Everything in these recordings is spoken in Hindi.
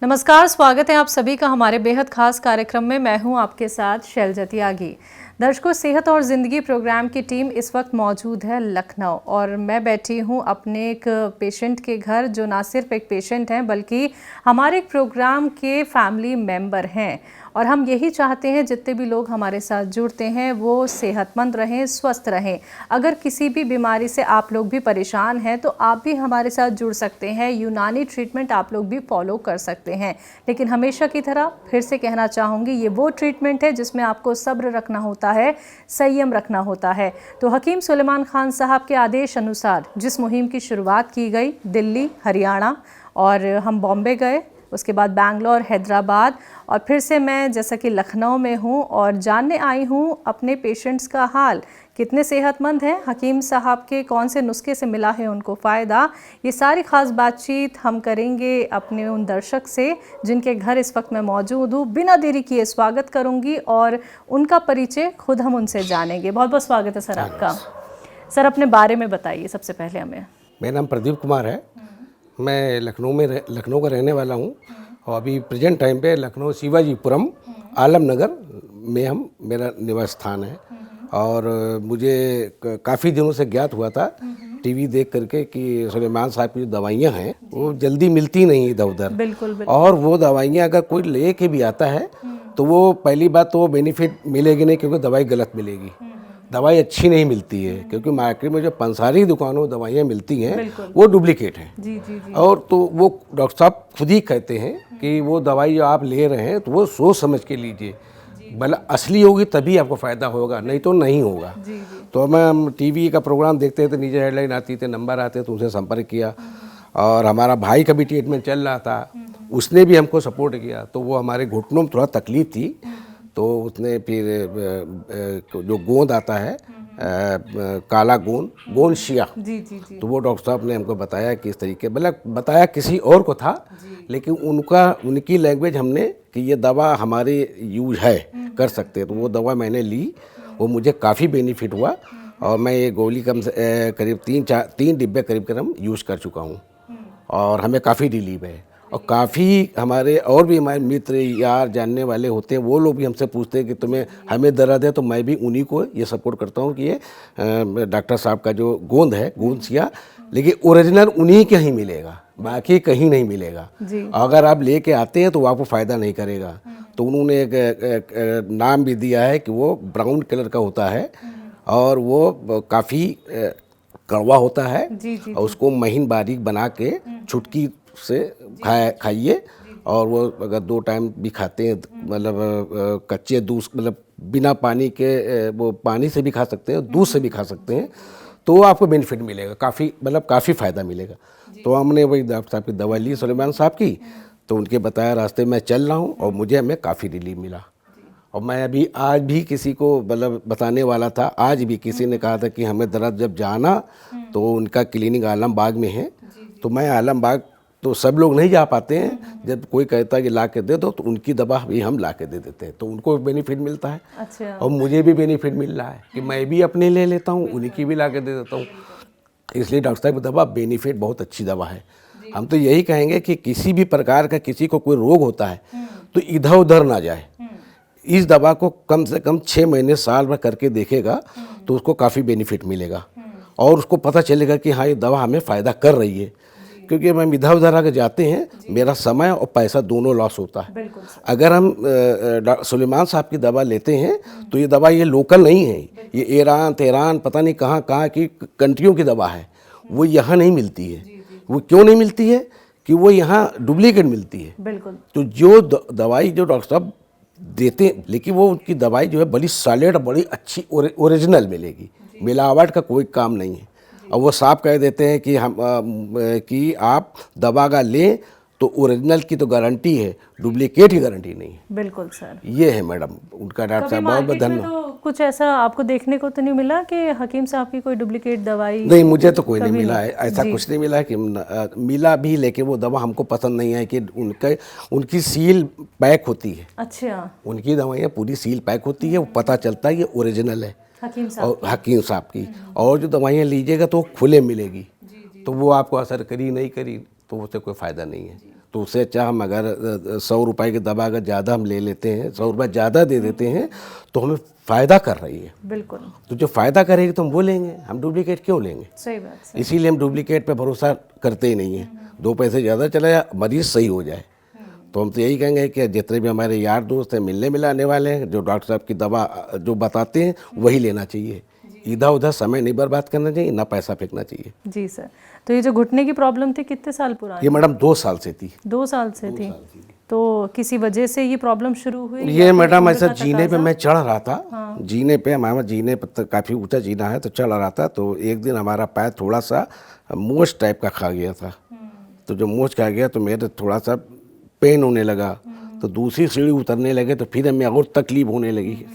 नमस्कार, स्वागत है आप सभी का हमारे बेहद खास कार्यक्रम में। मैं हूं आपके साथ शैलजा त्यागी। दर्शकों, सेहत और ज़िंदगी प्रोग्राम की टीम इस वक्त मौजूद है लखनऊ और मैं बैठी हूं अपने एक पेशेंट के घर, जो ना सिर्फ एक पेशेंट हैं बल्कि हमारे प्रोग्राम के फैमिली मेंबर हैं। और हम यही चाहते हैं जितने भी लोग हमारे साथ जुड़ते हैं वो सेहतमंद रहें, स्वस्थ रहें। अगर किसी भी बीमारी से आप लोग भी परेशान हैं तो आप भी हमारे साथ जुड़ सकते हैं। यूनानी ट्रीटमेंट आप लोग भी फॉलो कर सकते हैं। लेकिन हमेशा की तरह फिर से कहना चाहूँगी, ये वो ट्रीटमेंट है जिसमें आपको सब्र रखना होता है, संयम रखना होता है। तो हकीम सुलेमान खान साहब के आदेश अनुसार जिस मुहिम की शुरुआत की गई, दिल्ली, हरियाणा और हम बॉम्बे गए, उसके बाद बैंगलोर, हैदराबाद और फिर से मैं जैसा कि लखनऊ में हूँ और जानने आई हूँ अपने पेशेंट्स का हाल, कितने सेहतमंद हैं, हकीम साहब के कौन से नुस्खे से मिला है उनको फ़ायदा। ये सारी ख़ास बातचीत हम करेंगे अपने उन दर्शक से जिनके घर इस वक्त मैं मौजूद हूँ। बिना देरी किए स्वागत करूँगी और उनका परिचय खुद हम उनसे जानेंगे। बहुत बहुत स्वागत है सर आपका। सर, अपने बारे में बताइए सबसे पहले हमें। मेरा नाम प्रदीप कुमार है। मैं लखनऊ का रहने वाला हूँ और अभी प्रेजेंट टाइम पे लखनऊ शिवाजीपुरम आलमनगर में मेरा निवास स्थान है। और मुझे काफ़ी दिनों से ज्ञात हुआ था टीवी देख करके कि सुलेमान साहब की जो दवाइयाँ हैं वो जल्दी मिलती नहीं इधर उधर। बिल्कुल। और वो दवाइयाँ अगर कोई ले के भी आता है तो वो पहली बात तो वो बेनिफिट मिलेगी नहीं, क्योंकि दवाई गलत मिलेगी, दवाई अच्छी नहीं मिलती है। क्योंकि मार्केट में जो पंसारी दुकानों दवाइयाँ मिलती हैं वो डुप्लीकेट हैं। जी। और तो वो डॉक्टर साहब खुद ही कहते हैं कि वो दवाई जो आप ले रहे हैं तो वो सोच समझ के लीजिए, मतलब असली होगी तभी आपको फ़ायदा होगा, नहीं तो नहीं होगा। तो हम टीवी का प्रोग्राम देखते थे, नीचे हेडलाइन आती थी, नंबर आते, तो उनसे संपर्क किया। और हमारा भाई का भी ट्रीटमेंट चल रहा था, उसने भी हमको सपोर्ट किया। तो वो हमारे घुटनों में थोड़ा तकलीफ थी, तो उसने फिर जो गोंद आता है काला गोंद शिया, जी। तो वो डॉक्टर साहब ने हमको बताया कि इस तरीके, मतलब बताया किसी और को था, लेकिन उनकी लैंग्वेज हमने कि ये दवा हमारे यूज है, कर सकते हैं। तो वो दवा मैंने ली, वो मुझे काफ़ी बेनिफिट हुआ और मैं ये गोली कम से करीब 3 डिब्बे करीब हम यूज़ कर चुका हूँ और हमें काफ़ी रिलीफ है। और काफ़ी हमारे और भी हमारे मित्र यार जानने वाले होते हैं, वो लोग भी हमसे पूछते हैं कि तुम्हें हमें दर्द है, तो मैं भी उन्हीं को ये सपोर्ट करता हूँ कि ये डॉक्टर साहब का जो गोंद है, गोंद सिया, लेकिन ओरिजिनल उन्हीं के ही मिलेगा, बाकी कहीं नहीं मिलेगा। अगर आप लेके आते हैं तो वो आपको फ़ायदा नहीं करेगा। तो उन्होंने एक नाम भी दिया है कि वो ब्राउन कलर का होता है और वो काफ़ी कड़वा होता है। और उसको महीन बारीक बना के छुटकी से खाइए। और वो अगर 2 टाइम भी खाते हैं, मतलब कच्चे दूध, मतलब बिना पानी के, वो पानी से भी खा सकते हैं, दूध से भी खा सकते हैं, तो आपको बेनिफिट मिलेगा, काफ़ी फ़ायदा मिलेगा। तो हमने वही डॉक्टर साहब की दवा ली, सुलेमान साहब की, तो उनके बताया रास्ते में चल रहा हूँ और हमें काफ़ी रिलीफ मिला। और मैं अभी आज भी किसी को मतलब बताने वाला था, आज भी किसी ने कहा था कि हमें दर्द जब जाना तो उनका क्लिनिक आलमबाग में है। तो मैं आलमबाग तो सब लोग नहीं जा पाते हैं, जब कोई कहता है कि ला के दे दो तो उनकी दवा भी हम ला के दे देते हैं, तो उनको बेनिफिट मिलता है। अच्छा। और मुझे भी बेनिफिट मिल रहा है कि मैं भी अपने ले लेता हूँ, उन्हीं की भी ला के दे देता हूँ। इसलिए डॉक्टर साहब की दवा बेनिफिट बहुत अच्छी दवा है। हम तो यही कहेंगे कि किसी भी प्रकार का किसी को कोई रोग होता है तो इधर उधर ना जाए, इस दवा को कम से कम 6 महीने साल भर करके देखेगा तो उसको काफ़ी बेनिफिट मिलेगा और उसको पता चलेगा कि हाँ, ये दवा हमें फ़ायदा कर रही है। क्योंकि हम इधर उधर आकर जाते हैं, मेरा समय और पैसा दोनों लॉस होता है। अगर हम सुलेमान साहब की दवा लेते हैं तो ये दवा ये लोकल नहीं है, ये ईरान तेरान पता नहीं कहाँ कहाँ की कंट्रियों की दवा है, वो यहाँ नहीं मिलती है। वो क्यों नहीं मिलती है? कि वो यहाँ डुप्लीकेट मिलती है। बिल्कुल। तो जो दवाई जो डॉक्टर साहब देते हैं, लेकिन वो उनकी दवाई जो है बड़ी सॉलिड, बड़ी अच्छी ओरिजिनल मिलेगी, मिलावट का कोई काम नहीं है। और वो साफ कह देते हैं कि आप दवा का लें तो ओरिजिनल की तो गारंटी है, डुप्लीकेट की गारंटी नहीं है। बिल्कुल सर, ये है मैडम उनका। डॉक्टर साहब बहुत बहुत धन्यवाद। तो कुछ ऐसा आपको देखने को तो नहीं मिला कि हकीम साहब की कोई डुप्लीकेट दवाई? नहीं, मुझे तो कोई नहीं मिला है, ऐसा कुछ नहीं मिला है कि मिला भी, लेकिन वो दवा हमको पसंद नहीं है कि उनकी सील पैक होती है। अच्छा। उनकी दवाइयाँ पूरी सील पैक होती है, वो पता चलता है ये ओरिजिनल है हकीम साहब और हकीम साहब की। और जो दवाइयाँ लीजिएगा तो खुले मिलेगी, तो वो आपको असर करी नहीं करी तो उससे कोई फ़ायदा नहीं है। तो उससे अच्छा हम अगर 100 रुपए की दवा अगर ज़्यादा हम ले लेते हैं, 100 रुपये ज़्यादा दे देते हैं तो हमें फ़ायदा कर रही है। बिल्कुल, तो जो फ़ायदा करेगी तो हम वो लेंगे, हम डुप्लीकेट क्यों लेंगे? सही बात से। इसीलिए हम डुप्लीकेट पे भरोसा करते ही नहीं हैं। 2 पैसे ज़्यादा चला जाए, मरीज़ सही हो जाए। तो हम तो यही कहेंगे कि जितने भी हमारे यार दोस्त हैं, मिलने मिलाने वाले हैं, जो डॉक्टर साहब की दवा जो बताते हैं वही लेना चाहिए। इधर उधर समय नहीं बर्बाद करना चाहिए, ना पैसा फेंकना चाहिए। जी सर, तो ये जो घुटने की प्रॉब्लम थी कितने साल पुरानी? ये मैडम 2 साल से थी। 2 साल से थी। तो किसी वजह से ये प्रॉब्लम शुरू हुई? ये मैडम ऐसा जीने पे मैं चढ़ रहा था। जीने पे हमारा जीने पे काफ़ी ऊंचा जीना है, तो चढ़ रहा था। तो एक दिन हमारा पैर थोड़ा सा मोच टाइप का खा गया था। तो जो मोच खा गया तो मेरे थोड़ा सा पेन होने लगा। तो दूसरी सीढ़ी उतरने लगे तो फिर हमें और तकलीफ होने लगी।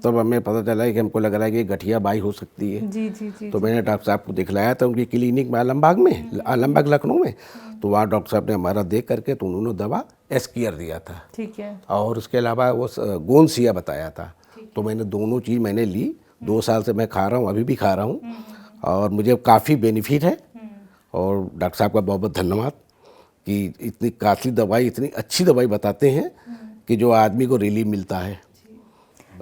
तब हमें पता चला कि हमको लग रहा है कि गठिया बाई हो सकती है। जी जी जी। तो मैंने डॉक्टर साहब को दिखलाया था उनकी क्लिनिक में, आलमबाग में, आलमबाग लखनऊ में। तो वहाँ डॉक्टर साहब ने हमारा देख करके तो उन्होंने दवा एस्कियर दिया था। ठीक है। और उसके अलावा वो गोंसिया बताया था। तो मैंने दोनों चीज़ मैंने ली। 2 साल से मैं खा रहा हूँ, अभी भी खा रहा हूँ, और मुझे काफ़ी बेनिफिट है। और डॉक्टर साहब का बहुत बहुत धन्यवाद कि इतनी काफ़ी दवाई, इतनी अच्छी दवाई बताते हैं कि जो आदमी को रिलीफ मिलता है।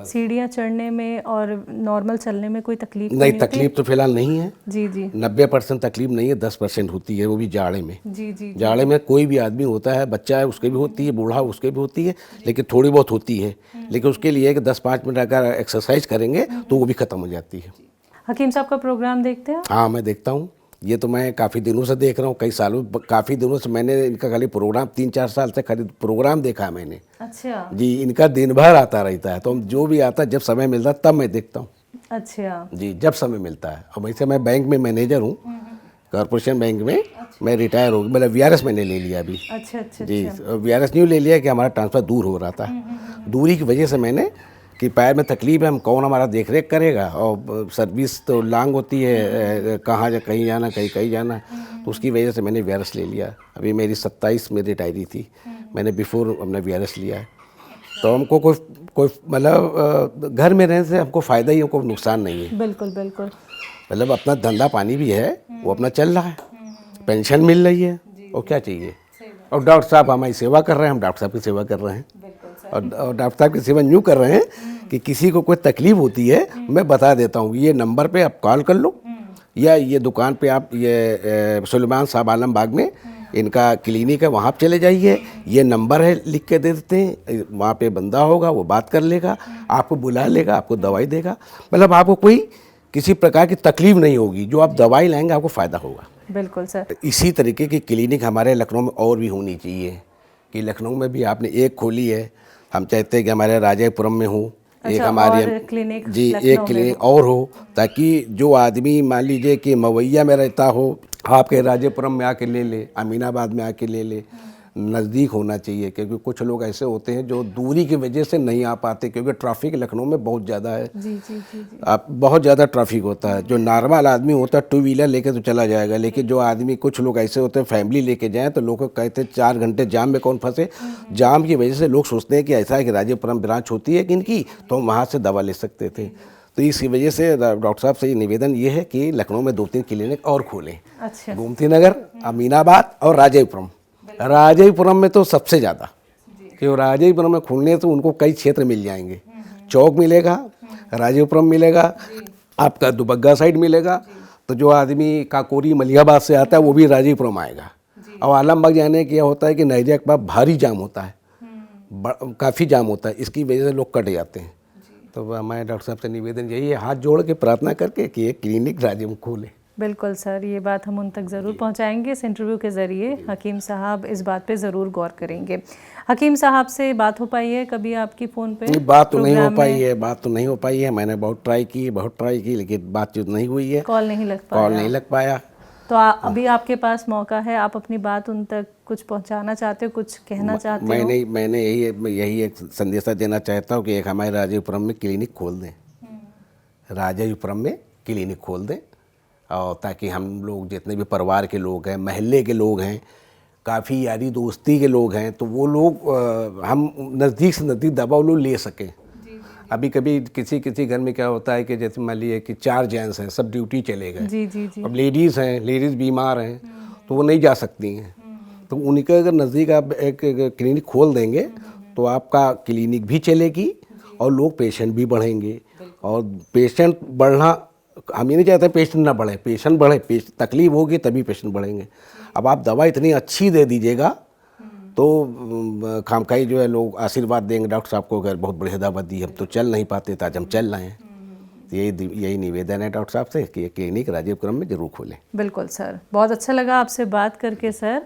सीढ़ियाँ चढ़ने में और नॉर्मल चलने में कोई तकलीफ नहीं, तकलीफ तो फिलहाल नहीं है। जी जी 90% तकलीफ नहीं है, 10% होती है, वो भी जाड़े में। जी जी। जाड़े में कोई भी आदमी होता है, बच्चा है उसके भी होती है, बूढ़ा उसके भी होती है, लेकिन थोड़ी बहुत होती है। लेकिन उसके लिए कि 10-5 मिनट अगर एक्सरसाइज करेंगे तो वो भी ख़त्म हो जाती है। हकीम साहब का प्रोग्राम देखते हैं? हाँ, मैं देखता हूँ। ये तो मैं काफ़ी दिनों से देख रहा हूँ, कई सालों, काफ़ी दिनों से मैंने इनका खाली प्रोग्राम 3-4 साल से खाली प्रोग्राम देखा है मैंने। अच्छा जी, इनका दिन भर आता रहता है। तो जो भी आता है, जब समय मिलता है तब मैं देखता हूँ। अच्छा जी, जब समय मिलता है। और वैसे मैं बैंक में मैनेजर हूँ, कॉर्पोरेशन बैंक में। मैं रिटायर हो गया, मतलब वीआरएस मैंने ले लिया अभी। अच्छा अच्छा। जी, वीआरएस न्यू ले लिया कि हमारा ट्रांसफ़र दूर हो रहा था। दूरी की वजह से मैंने कि पैर में तकलीफ है, हम कौन हमारा देख रेख करेगा, और सर्विस तो लांग होती है, कहाँ कहीं जाना, कहीं जाना। तो उसकी वजह से मैंने वीआरएस ले लिया। अभी मेरी 27 में रिटायरी थी, मैंने बिफोर अपना वीआरएस लिया है। तो हमको कोई मतलब घर में रहने से हमको फ़ायदा ही है, कोई नुकसान नहीं है। बिल्कुल बिल्कुल। मतलब अपना धंधा पानी भी है, वो अपना चल रहा है, पेंशन मिल रही है, और क्या चाहिए। और डॉक्टर साहब हमारी सेवा कर रहे हैं, हम डॉक्टर साहब की सेवा कर रहे हैं। और डॉक्टर साहब की सेवा यूँ कर रहे हैं कि किसी को कोई तकलीफ होती है, मैं बता देता हूँ, ये नंबर पे आप कॉल कर लो, या ये दुकान पे आप, ये सुलेमान साहब आलमबाग में इनका क्लिनिक है, वहाँ आप चले जाइए। ये नंबर है, लिख के दे देते हैं, वहाँ पे बंदा होगा, वो बात कर लेगा, आपको बुला लेगा, आपको दवाई देगा। मतलब आपको कोई किसी प्रकार की तकलीफ नहीं होगी, जो आप दवाई लाएंगे आपको फ़ायदा होगा। बिल्कुल सर। इसी तरीके की क्लिनिक हमारे लखनऊ में और भी होनी चाहिए, कि लखनऊ में भी आपने एक खोली है, हम चाहते हैं कि हमारे राजापुरम में हो एक हमारी क्लिनिक। जी, एक क्लिनिक और हो, ताकि जो आदमी मान लीजिए कि मवैया में रहता हो, आपके राजापुरम में आके ले ले, अमीनाबाद में आके ले ले, नज़दीक होना चाहिए। क्योंकि कुछ लोग ऐसे होते हैं जो दूरी की वजह से नहीं आ पाते, क्योंकि ट्रैफिक लखनऊ में बहुत ज़्यादा है। जी जी जी जी। आप बहुत ज़्यादा ट्रैफिक होता है। जो नॉर्मल आदमी होता है 2 व्हीलर लेके तो चला जाएगा, लेकिन जो आदमी, कुछ लोग ऐसे होते हैं फैमिली लेके जाएं तो लोग कहते हैं 4 घंटे जाम में कौन फंसे। जाम की वजह से लोग सोचते हैं कि ऐसा है कि राजापुरम ब्रांच होती है कि इनकी, तो हम वहाँ से दवा ले सकते थे। तो इसी वजह से डॉक्टर साहब से ये निवेदन ये है कि लखनऊ में 2-3 क्लिनिक और खोलें। अच्छा। गोमती नगर, अमीनाबाद और राजापुरम। राजापुरम में तो सबसे ज़्यादा, क्योंकि राजापुरम में खुलने तो उनको कई क्षेत्र मिल जाएंगे। चौक मिलेगा, राजापुरम मिलेगा, आपका दुबग्गा साइड मिलेगा। तो जो आदमी काकोरी मलिहाबाद से आता है वो भी राजापुरम आएगा। और आलमबाग जाने क्या होता है कि नैजा के पास भारी जाम होता है, काफ़ी जाम होता है, इसकी वजह से लोग कट जाते हैं। तो हमारे डॉक्टर साहब से निवेदन यही है, हाथ जोड़ के प्रार्थना करके कि एक क्लिनिक राज्य में खोले। बिल्कुल सर, ये बात हम उन तक ज़रूर पहुंचाएंगे। इस इंटरव्यू के ज़रिए हकीम साहब इस बात पे ज़रूर गौर करेंगे। हकीम साहब से बात हो पाई है कभी आपकी फ़ोन पे? बात तो नहीं हो पाई है, बात तो नहीं हो पाई है। मैंने बहुत ट्राई की, लेकिन बातचीत नहीं हुई है, कॉल नहीं लग पाया। तो अभी आपके पास मौका है, आप अपनी बात उन तक कुछ पहुंचाना चाहते हो, कुछ कहना चाहते हो? मैंने यही एक संदेशा देना चाहता हूँ कि एक हमारे राजापुरम में क्लिनिक खोल दें, राजापुरम में क्लिनिक खोल दें, और ताकि हम लोग जितने भी परिवार के लोग हैं, महल्ले के लोग हैं, काफ़ी यारी दोस्ती के लोग हैं, तो वो लोग हम नज़दीक से नज़दीक दवा वो लोग ले सकें। अभी कभी किसी घर में क्या होता है कि जैसे मान लीजिए कि 4 जेंट्स हैं, सब ड्यूटी चले गए। जी जी जी। अब लेडीज़ हैं, लेडीज़ बीमार हैं, तो वो नहीं जा सकती हैं। तो उनके अगर नज़दीक आप एक क्लिनिक खोल देंगे तो आपका क्लिनिक भी चलेगी और लोग पेशेंट भी बढ़ेंगे। और पेशेंट बढ़ना, हम ये नहीं चाहते पेशेंट ना बढ़े, पेशेंट बढ़े, तकलीफ होगी तभी पेशेंट बढ़ेंगे। अब आप दवा इतनी अच्छी दे दीजिएगा तो खामखाई जो है लोग आशीर्वाद देंगे, डॉक्टर साहब को अगर बहुत बढ़िया दवा दी, हम तो चल नहीं पाते तो आज हम चल रहे हैं। तो यही निवेदन है डॉक्टर साहब से कि ये क्लिनिक राजीव क्रम में जरूर खोलें। बिल्कुल सर, बहुत अच्छा लगा आपसे बात करके सर,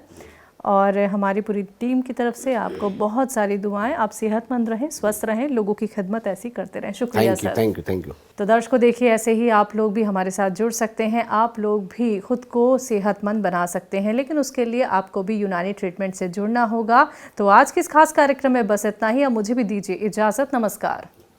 और हमारी पूरी टीम की तरफ से आपको बहुत सारी दुआएं। आप सेहतमंद रहें, स्वस्थ रहें, लोगों की खिदमत ऐसी करते रहें। शुक्रिया सर। Thank you. तो दर्शकों देखिए, ऐसे ही आप लोग भी हमारे साथ जुड़ सकते हैं, आप लोग भी खुद को सेहतमंद बना सकते हैं, लेकिन उसके लिए आपको भी यूनानी ट्रीटमेंट से जुड़ना होगा। तो आज के इस खास कार्यक्रम में बस इतना ही। अब मुझे भी दीजिए इजाज़त। नमस्कार।